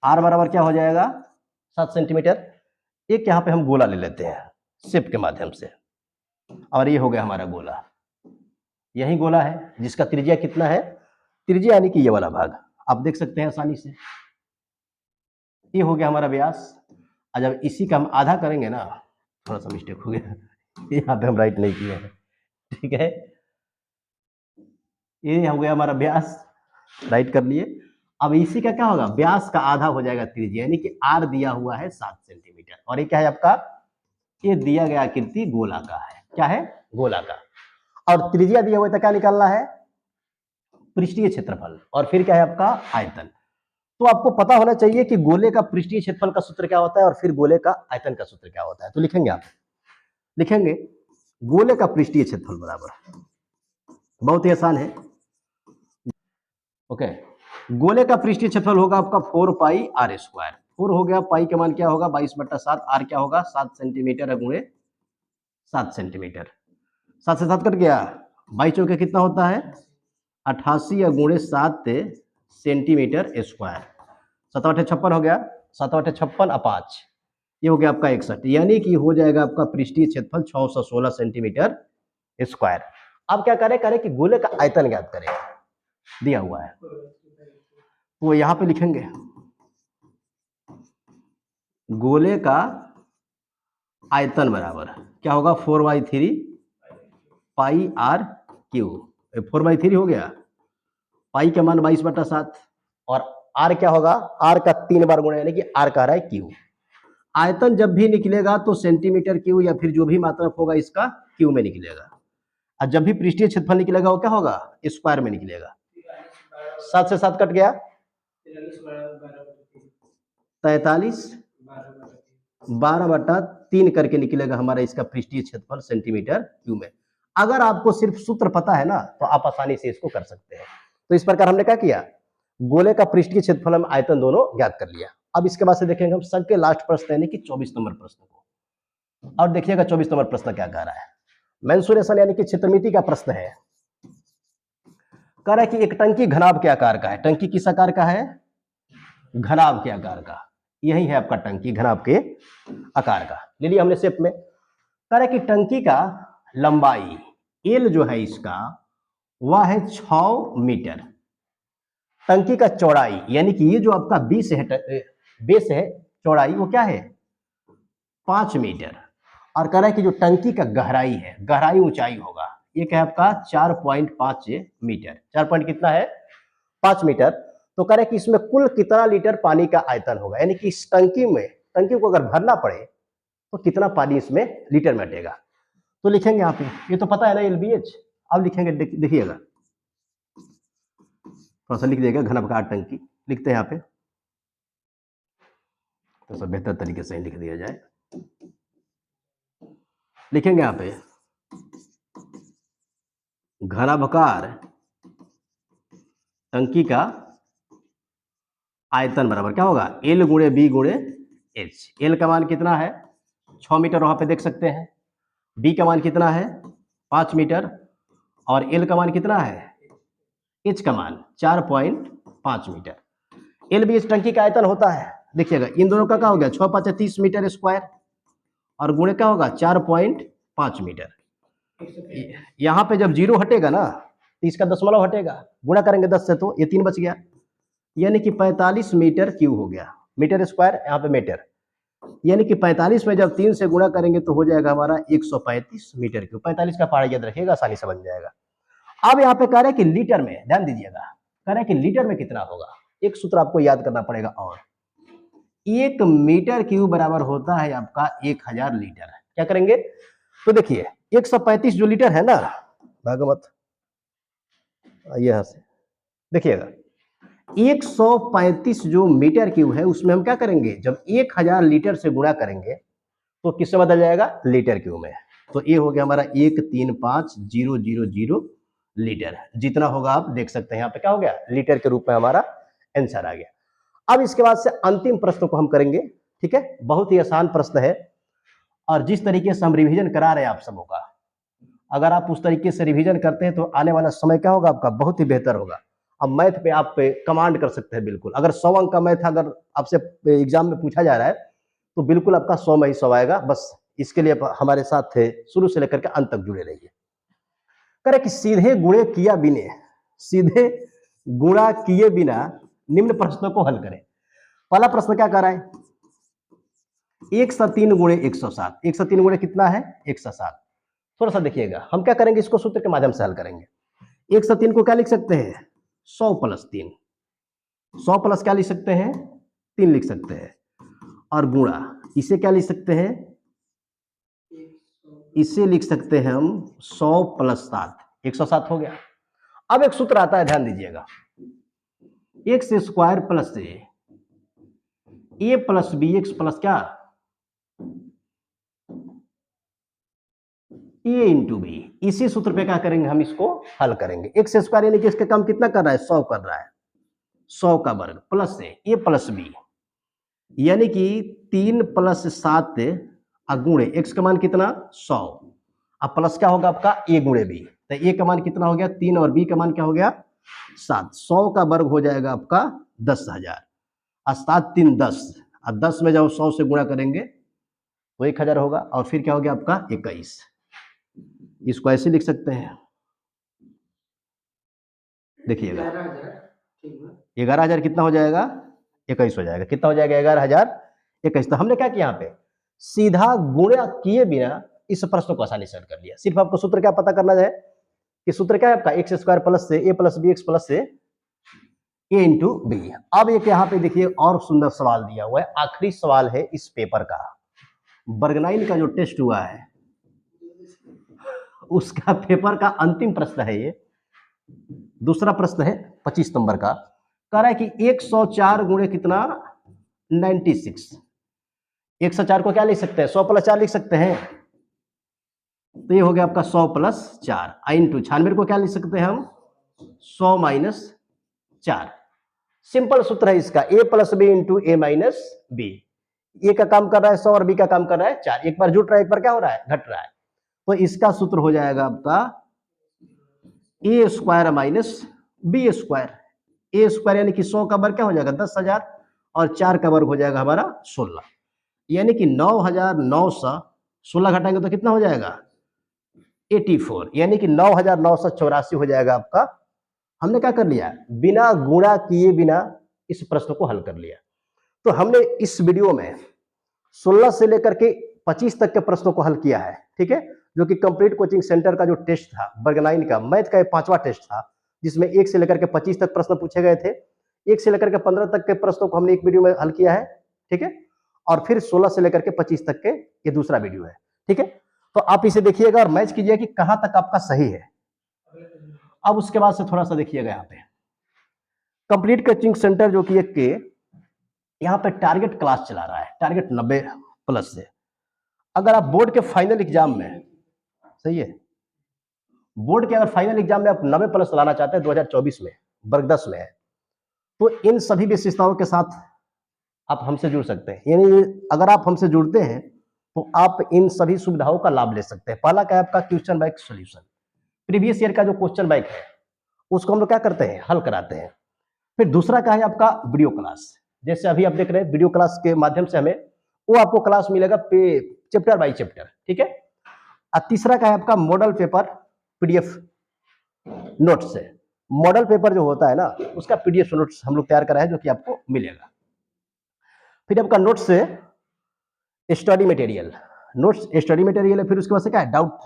r बराबर क्या हो जाएगा, 7 सेंटीमीटर। एक यहां पे हम गोला ले लेते हैं शेप के माध्यम से, और ये हो गया हमारा गोला। यही गोला है जिसका त्रिज्या कितना है, त्रिज्या यानी कि ये वाला भाग आप देख सकते हैं आसानी से। ये हो गया हमारा व्यास। और जब इसी का हम आधा करेंगे ना, थोड़ा सा मिस्टेक हो गया, यहाँ पे हम राइट नहीं किए हैं, ठीक है। ये हो गया हमारा व्यास, राइट कर लिए। अब इसी का क्या होगा, व्यास का आधा हो जाएगा त्रिज्या, यानी कि आर दिया हुआ है 7 सेंटीमीटर, और ये क्या है आपका, ये दिया गया आकृति गोला का है। क्या है, गोला का। और त्रिज्या दिया हुआ है तो क्या निकालना है, पृष्ठीय क्षेत्रफल, और फिर क्या है आपका आयतन। तो आपको पता होना चाहिए कि गोले का पृष्ठीय क्षेत्रफल का सूत्र क्या होता है और फिर गोले का आयतन का सूत्र क्या होता है। तो लिखेंगे आप, लिखेंगे गोले का पृष्ठीय क्षेत्रफल बराबर, बहुत ही आसान है। ओके, गोले का पृष्ठीय क्षेत्रफल होगा आपका 4 पाई आर स्क्वायर। 4 हो गया, पाई का मान क्या होगा 22/7, आर क्या होगा 7 सेंटीमीटर गुणे 7 सेंटीमीटर। 7 से 7 कट गया, 22 चौके कितना होता है 88 या गुणे 7 सेंटीमीटर स्क्वायर। 7 8 56 हो गया, 7 8 56 और 5 ये हो गया आपका 61, यानी कि हो जाएगा आपका पृष्ठीय क्षेत्रफल 616 सेंटीमीटर स्क्वायर। अब क्या करें कि गोले का आयतन ज्ञात करें, दिया हुआ है वो यहां पे लिखेंगे गोले का आयतन बराबर क्या होगा 4/3 पाई आर क्यू। 4/3 हो गया, पाई का मान 22/7, और आर क्या होगा, आर का 3 बार गुणा, यानी कि आर का रहा है क्यू। आयतन जब भी निकलेगा तो सेंटीमीटर क्यू या फिर जो भी मात्रक होगा इसका क्यू में निकलेगा, और जब भी पृष्ठीय क्षेत्रफल निकलेगा वो क्या होगा स्क्वायर में निकलेगा। 7 से 7 कट गया, 43 12/3 करके निकलेगा हमारा इसका पृष्ठीय क्षेत्रफल सेंटीमीटर क्यू में। अगर आपको सिर्फ सूत्र पता है ना तो आप आसानी से इसको कर सकते हैं। तो इस प्रकार हमने क्या किया, गोले का पृष्ठीय क्षेत्रफल हम आयतन दोनों ज्ञात कर लिया। अब इसके बाद से देखेंगे हम सबके लास्ट प्रश्न यानी कि 24 नंबर प्रश्न को। और देखिएगा 24 नंबर प्रश्न क्या कह रहा है, मेंसुरेशन यानी कि क्षेत्रमिति का प्रश्न है। कह रहा है कि एक टंकी घनाभ के आकार का है। टंकी किस आकार का है, घनाभ के आकार का। यही है आपका टंकी घनाभ के आकार का, ले लिया हमने शेप में। कह रहा है कि टंकी का लंबाई एल जो है इसका वह है 6 मीटर। टंकी का चौड़ाई यानी कि ये जो आपका बेस है चौड़ाई वो क्या है 5 मीटर। और कह रहा है कि जो टंकी का गहराई है, गहराई ऊंचाई होगा, ये क्या है आपका 4.5 मीटर। 4 पॉइंट कितना है 5 मीटर। तो कह रहे हैं कि इसमें कुल कितना लीटर पानी का आयतन होगा, यानी कि इस टंकी में, टंकी को अगर भरना पड़े तो कितना पानी इसमें लीटर में हटेगा। तो लिखेंगे यहाँ पे, ये तो पता है ना एलबीएच। अब लिखेंगे, देखिएगा थोड़ा सा लिख देगा घनत्व टंकी, लिखते हैं यहाँ पे तो सब बेहतर तरीके से ही लिख दिया जाए। लिखेंगे यहाँ पे घनाभकार टंकी का आयतन बराबर क्या होगा एल गुणे बी गुणे एच। एल का मान कितना है 6 मीटर, वहां पे देख सकते हैं। बी का मान कितना है 5 मीटर, और एल का मान कितना है, एच का मान 4.5 मीटर। एल बी एच टंकी का आयतन होता है, देखिएगा इन दोनों का क्या हो गया 6 5 30 मीटर स्क्वायर, और गुणे क्या होगा 4.5 मीटर। यहाँ पे जब जीरो हटेगा ना तो इसका दशमलव हटेगा, गुणा करेंगे 10 से तो ये 3 बच गया, यानी कि 45 मीटर क्यूब हो गया। मीटर स्क्वायर यहाँ पे मीटर, यानी कि 45 में जब 3 से गुणा करेंगे तो हो जाएगा हमारा 135 मीटर क्यूब। 45 का पहाड़ याद रखिएगा, आसानी से बन जाएगा। अब यहाँ पे कह रहे हैं कि लीटर में, ध्यान दीजिएगा, कह रहे हैं कि लीटर में कितना होगा। एक सूत्र आपको याद करना पड़ेगा, और 1 मीटर क्यूब बराबर होता है आपका 1000 लीटर। क्या करेंगे, तो देखिए 135 जो लीटर है ना, भागवत यहां से देखिएगा 135 जो मीटर क्यूब है उसमें हम क्या करेंगे, जब 1000 लीटर से गुणा करेंगे तो किससे बदल जाएगा, लीटर क्यूब में। तो ये हो गया हमारा 135000 लीटर, जितना होगा आप देख सकते हैं यहाँ पे क्या हो गया, लीटर के रूप में हमारा आंसर आ गया। अब इसके बाद से अंतिम प्रश्न को हम करेंगे, ठीक है, बहुत ही आसान प्रश्न है और जिस तरीके से हम रिवीजन करा रहे हैं आप सबों का, अगर आप उस तरीके से रिवीजन करते हैं तो आने वाला समय क्या होगा आपका, बहुत ही बेहतर होगा। अब मैथ पे आप पे कमांड कर सकते हैं बिल्कुल, अगर 100 अंक का मैथ अगर आपसे एग्जाम में पूछा जा रहा है तो बिल्कुल आपका 100 में ही 100 आएगा। बस इसके लिए आप हमारे साथ थे शुरू से लेकर के अंत तक जुड़े रहिए। करे कि सीधे गुणे किया बिने, सीधे गुणा किए बिना निम्न प्रश्नों को हल करें। पहला प्रश्न क्या कर रहा है, 103 गुणे 107, 103 गुणे कितना है 107। थोड़ा सा देखिएगा, हम क्या करेंगे, इसको सूत्र के माध्यम से हल करेंगे। 103 को क्या लिख सकते हैं, 100 प्लस 3, 100 प्लस क्या लिख सकते हैं 3 लिख सकते हैं, और गुणा इसे क्या लिख सकते हैं, इसे लिख सकते हैं हम 100 प्लस 7, 107 हो गया। अब एक सूत्र आता है, ध्यान दीजिएगा, एक्स स्क्वायर प्लस ए प्लस बी एक्स प्लस क्या ए इंटू बी। इसी सूत्र पे क्या करेंगे, हम इसको हल करेंगे। एक्स स्क्वायर यानी कि इसका काम कितना कर रहा है, 100 कर रहा है, 100 का वर्ग प्लस ए प्लस बी यानी कि 3 प्लस 7 गुणे एक्स का मान कितना 100, अब प्लस क्या होगा आपका ए गुणे बी, तो ए का मान कितना हो गया 3 और बी का मान क्या हो गया 7। 100 का वर्ग हो जाएगा आपका 10,000 और 7 3 10, और 10 में जब 100 से गुणा करेंगे तो 1000 होगा, और फिर क्या हो गया आपका 21। इसको ऐसे लिख सकते हैं, देखिएगा 11,000 कितना हो जाएगा 21 हो जाएगा, कितना हो जाएगा 11,021। तो हमने क्या किया, यहाँ पे सीधा गुणा किए बिना इस प्रश्न को आसानी से हल कर लिया। सिर्फ आपको सूत्र क्या पता करना है, कि सूत्र क्या है आपका एक्स स्क्वायर प्लस से ए प्लस बी एक्स प्लस से ए इंटू बी। अब एक यहाँ पे देखिए और सुंदर सवाल दिया हुआ है, आखिरी सवाल है इस पेपर का, बर्गनाइन का जो टेस्ट हुआ है उसका पेपर का अंतिम प्रश्न है ये, दूसरा प्रश्न है 25 नंबर का, कह रहा है कि 104 गुणे कितना 96। 104 को क्या लिख सकते हैं 100 प्लस 4 लिख सकते हैं, तो ये हो गया आपका 100 प्लस 4 इंटू 96 को क्या लिख सकते हैं हम 100 माइनस 4। सिंपल सूत्र है इसका, ए प्लस बी इंटू ए माइनस बी। ए का काम कर रहा है 100 और बी का काम कर रहा है 4, एक बार जुट रहा है एक बार क्या हो रहा है घट रहा है, तो इसका सूत्र हो जाएगा आपका ए स्क्वायर माइनस बी स्क्वायर। ए स्क्वायर यानी कि 100 का वर्ग क्या हो जाएगा 10,000 और 4 का वर्ग हो जाएगा हमारा 16, यानी कि 9,900, 16 घटाएंगे तो कितना हो जाएगा 84, यानी कि 9,984 हो जाएगा आपका। हमने क्या कर लिया, बिना गुणा किए बिना इस प्रश्न को हल कर लिया। तो हमने इस वीडियो में 16 से लेकर के 25 तक के प्रश्नों को हल किया है, ठीक है, जो कि कंप्लीट कोचिंग सेंटर का जो टेस्ट था बर्गनाइन का मैथ का 5वां टेस्ट था, जिसमें 1 से लेकर के 25 तक प्रश्न पूछे गए थे। 1 से लेकर के 15 तक के प्रश्नों को हमने एक वीडियो में हल किया है, ठीक है, और फिर 16 से लेकर के 25 तक के ये दूसरा वीडियो है, ठीक है। तो आप इसे देखिएगा और मैच कीजिएगा कि कहां तक आपका सही है। अब उसके बाद से थोड़ा सा देखिएगा, यहाँ पे कंप्लीट कोचिंग सेंटर जो कि एक के यहाँ पे टारगेट क्लास चला रहा है, टारगेट 90 प्लस से। अगर आप बोर्ड के फाइनल एग्जाम में, सही है, बोर्ड के अगर फाइनल एग्जाम में आप 90 प्लस लाना चाहते हैं 2024 में, वर्ग 10 में है, तो इन सभी विशेषताओं के साथ आप हमसे जुड़ सकते हैं। यानी अगर आप हमसे जुड़ते हैं तो आप इन सभी सुविधाओं का लाभ ले सकते हैं। पहला क्या है आपका question bank solution, previous year का जो क्वेश्चन बैंक है उसको हम लोग क्या करते हैं हल कराते हैं। फिर दूसरा क्या है आपका वीडियो क्लास, जैसे अभी आप देख रहे हैं वीडियो क्लास के माध्यम से हमें वो आपको क्लास मिलेगा चैप्टर बाय चैप्टर, ठीक है। और तीसरा क्या है आपका मॉडल पेपर पीडीएफ नोट्स है, मॉडल पेपर जो होता है ना उसका पीडीएफ नोट्स हम लोग तैयार करा है जो कि आपको मिलेगा। फिर आपका नोट्स से study material, notes study material है। फिर उसके बाद से क्या है डाउट,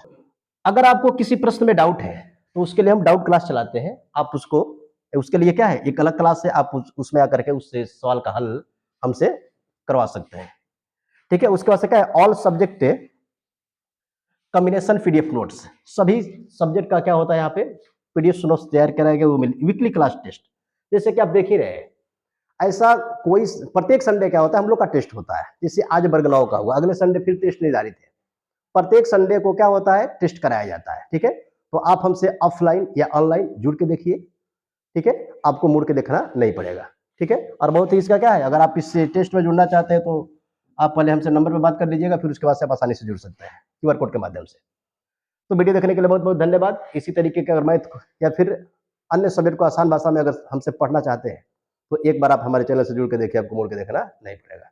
अगर आपको किसी प्रश्न में डाउट है तो उसके लिए हम डाउट क्लास चलाते हैं। आप उसको, उसके लिए क्या है एक अलग क्लास है, आप उसमें आकर के उससे सवाल का हल हमसे करवा सकते हैं, ठीक है। उसके बाद से क्या है all subject combination PDF notes, सभी सब्जेक्ट का क्या होता है यहाँ पे पीडीएफ नोट्स तैयार कराएंगे, वो वीकली क्लास टेस्ट, जैसे कि आप देख ही रहे हैं, ऐसा कोई प्रत्येक संडे क्या होता है, हम लोग का टेस्ट होता है। जैसे आज बरगलाव का हुआ, अगले संडे फिर टेस्ट निर्धारित है। प्रत्येक संडे को क्या होता है, टेस्ट कराया जाता है। ठीक है, तो आप हमसे ऑफलाइन या ऑनलाइन जुड़ के देखिए। ठीक है, आपको मुड़ के देखना नहीं पड़ेगा। ठीक है, और बहुत ही इसका क्या है, अगर आप इस टेस्ट में जुड़ना चाहते हैं तो आप पहले हमसे नंबर पे बात कर लीजिएगा, फिर उसके बाद से आप आसानी से जुड़ सकते हैं क्यूआर कोड के माध्यम से। तो वीडियो देखने के लिए बहुत बहुत धन्यवाद। इसी तरीके के अगर मैथ या फिर अन्य सब्जेक्ट को आसान भाषा में अगर हमसे पढ़ना चाहते हैं तो एक बार आप हमारे चैनल से जुड़ के देखिए, आपको मुड़ के देखना नहीं पड़ेगा।